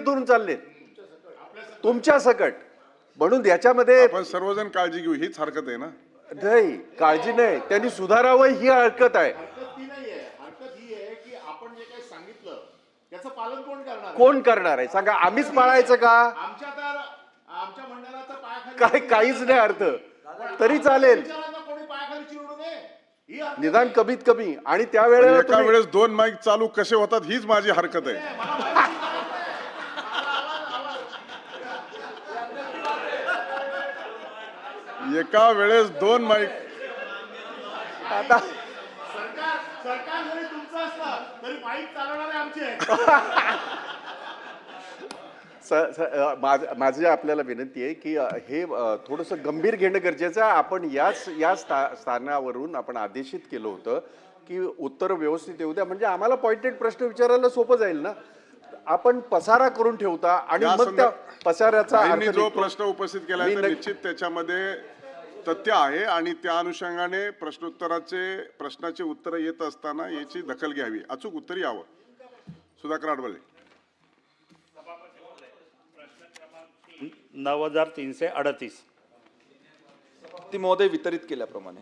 धरून चाललेत तुमच्या सकट. म्हणून याच्यामध्ये आपण सर्वजण काळजी घेऊ, हीच हरकत आहे ना. नाही, काळजी नाही, त्यांनी सुधारावं ही हरकत आहे. हरकत ती नाहीये, हरकत ही आहे की आपण जे काही सांगितलं त्याचं पालन कोण करणार? कोण करणार आहे सांगा? आम्हीच पाळायचं का? आमच्या मंडळाचं पायाखाली काय काहीच नाही अर्थ तरी चालेल, कोणी पायाखाली चिरडू नये ही निदान कमीत कमी. आणि पण त्यावेळेला एका वेळेस 2 माईक चालू कसे होतात हीच माझी हरकत आहे. एका वेळेस 2 माईक. आता सरकार जरी तुमचं असलं तरी माईक चालवणारे आमचे आहेत. माझी आपल्याला विनंती आहे की हे थोडंसं गंभीर घेणं गरजेचं आहे. आपण या स्थानावरून आपण आदेशित केलं होतं की उत्तर व्यवस्थित येऊ द्या, म्हणजे आम्हाला पॉइंटेड प्रश्न विचारायला सोपं जाईल ना. आपण पसारा करून ठेवता आणि मग त्या पसाऱ्याचा अर्थ जो प्रश्न उपस्थित केला तर निश्चित त्याच्यामध्ये तथ्य आहे आणि त्या अनुषंगाने प्रश्नाचे उत्तर येत असताना याची दखल घ्यावी, अचूक उत्तर यावं. सुधाकर आडबळे. 9338 ती महोदय वितरित केल्याप्रमाणे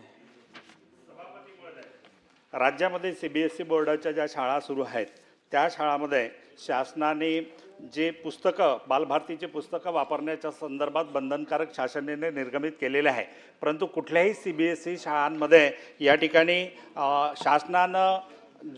राज्यामध्ये CBSE बोर्डाच्या ज्या शाळा सुरू आहेत त्या शाळांमध्ये शासनाने जे पुस्तकं बालभारतीची पुस्तकं वापरण्याच्या संदर्भात बंधनकारक शासन निर्णय निर्गमित केलेले आहे, परंतु कुठल्याही CBSE शाळांमध्ये या ठिकाणी शासनानं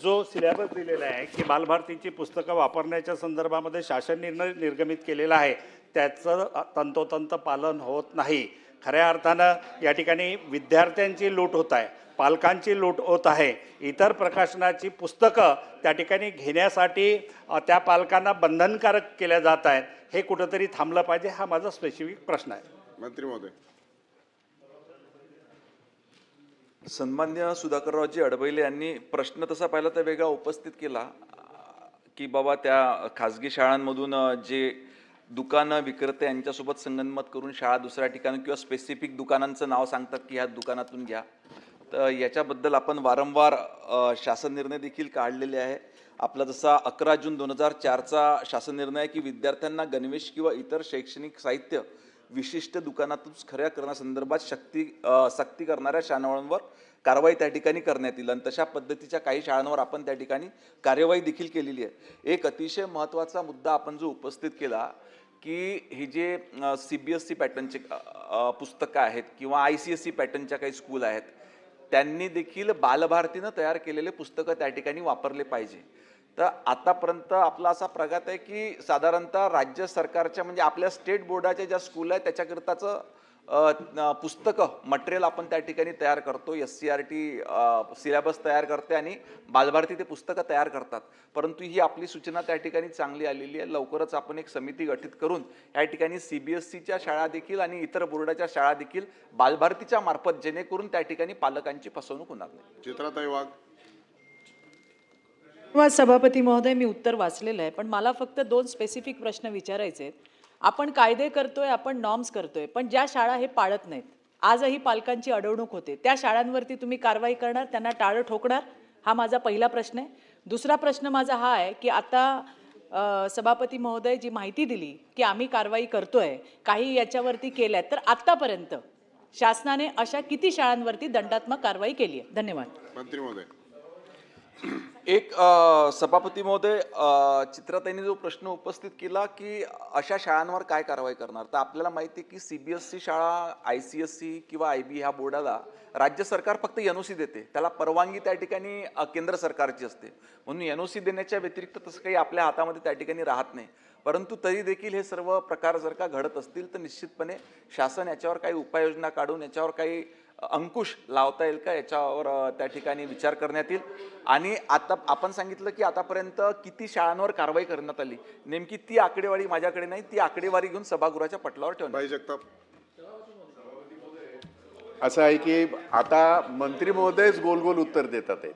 जो सिलेबस दिलेला आहे की बालभारतीची पुस्तकं वापरण्याच्या संदर्भामध्ये शासन निर्णय निर्गमित केलेला आहे त्याचं तंतोतंत पालन होत नाही. खऱ्या अर्थानं या ठिकाणी विद्यार्थ्यांची लूट होत आहे, पालकांची लूट होत आहे. इतर प्रकाशनाची पुस्तकं त्या ठिकाणी घेण्यासाठी त्या पालकांना बंधनकारक केल्या जात आहेत. हे कुठंतरी थांबलं पाहिजे, हा माझा स्पेसिफिक प्रश्न आहे. मंत्री महोदय. सन्मान्य सुधाकररावजी अडबैले यांनी प्रश्न तसा पाहिला तर वेगळा उपस्थित केला की बाबा त्या खाजगी शाळांमधून जे दुकानं विक्रेते यांच्यासोबत संगनमत करून शाळा दुसऱ्या ठिकाणी किंवा स्पेसिफिक दुकानांचं नाव सांगतात की ह्या दुकानातून घ्या. तर याच्याबद्दल आपण वारंवार शासन निर्णय देखील काढलेले आहे. आपला जसा 11 जून 2004चा शासन निर्णय आहे की विद्यार्थ्यांना गणवेश किंवा इतर शैक्षणिक साहित्य विशिष्ट दुकानातून खरेदी करण्यासंदर्भात सक्ती करणाऱ्या शाळांवर कारवाई त्या ठिकाणी करण्यात येईल आणि तशा पद्धतीच्या काही शाळांवर आपण त्या ठिकाणी कार्यवाही देखील केलेली आहे. एक अतिशय महत्त्वाचा मुद्दा आपण जो उपस्थित केला की ही जे CBSE पॅटर्नचे पुस्तकं आहेत किंवा ICSE पॅटर्नच्या काही स्कूल आहेत त्यांनी देखील बालभारतीनं तयार केलेले पुस्तकं त्या ठिकाणी वापरले पाहिजे. तर आतापर्यंत आपला असा प्रघात आहे की साधारणतः राज्य सरकारच्या म्हणजे आपल्या स्टेट बोर्डाच्या ज्या स्कूल आहेत त्याच्याकरताचं पुस्तकं मटेरियल आपण त्या ठिकाणी तयार करतो. SCRT सिलेबस तयार करते आणि बालभारती ते पुस्तकं तयार करतात. परंतु ही आपली सूचना त्या ठिकाणी चांगली आलेली आहे. लवकरच आपण एक समिती गठीत करून या ठिकाणी CBSEच्या शाळा देखील आणि इतर बोर्डाच्या शाळा देखील बालभारतीच्या मार्फत जेणेकरून त्या ठिकाणी पालकांची फसवणूक होणार नाही. चित्राताई वाघ. सभापती महोदय, मी उत्तर वाचलेलं आहे पण मला फक्त 2 स्पेसिफिक प्रश्न विचारायचे आहेत. आपण कायदे करतोय, आपण नॉर्म्स करतोय, पण ज्या शाळा हे पाळत नाहीत, आजही पालकांची अडवणूक होते, त्या शाळांवरती तुम्ही कारवाई करणार, त्यांना टाळं ठोकणार? हा माझा पहिला प्रश्न आहे. दुसरा प्रश्न माझा हा आहे की आता सभापती महोदय जी माहिती दिली की आम्ही कारवाई करतोय, काही याच्यावरती केल्यात, तर आतापर्यंत शासनाने अशा किती शाळांवरती दंडात्मक कारवाई केली आहे? धन्यवाद. मंत्री महोदय. एक सभापती महोदय, चित्राताईंनी जो प्रश्न उपस्थित केला की अशा शाळांवर काय कारवाई करणार, तर आपल्याला माहिती आहे की CBSE शाळा, ICSE किंवा IB ह्या बोर्डाला राज्य सरकार फक्त NOC देते, त्याला परवानगी त्या ठिकाणी केंद्र सरकारची असते. म्हणून NOC देण्याच्या व्यतिरिक्त तसं काही आपल्या हातामध्ये त्या ठिकाणी राहत नाही. परंतु तरी देखील हे सर्व प्रकार जर का घडत असतील तर निश्चितपणे शासन याच्यावर काही उपाययोजना काढून याच्यावर काही अंकुश लावता येईल का याच्यावर त्या ठिकाणी विचार करण्यात येईल. आणि आता आपण सांगितलं की आतापर्यंत किती शाळांवर कारवाई करण्यात आली, नेमकी ती आकडेवारी माझ्याकडे नाही, ती आकडेवारी घेऊन सभागृहाच्या पटलावर ठेवण्यात. जगताप. असं आहे की आता मंत्री महोदयच गोल गोल उत्तर देतात आहेत.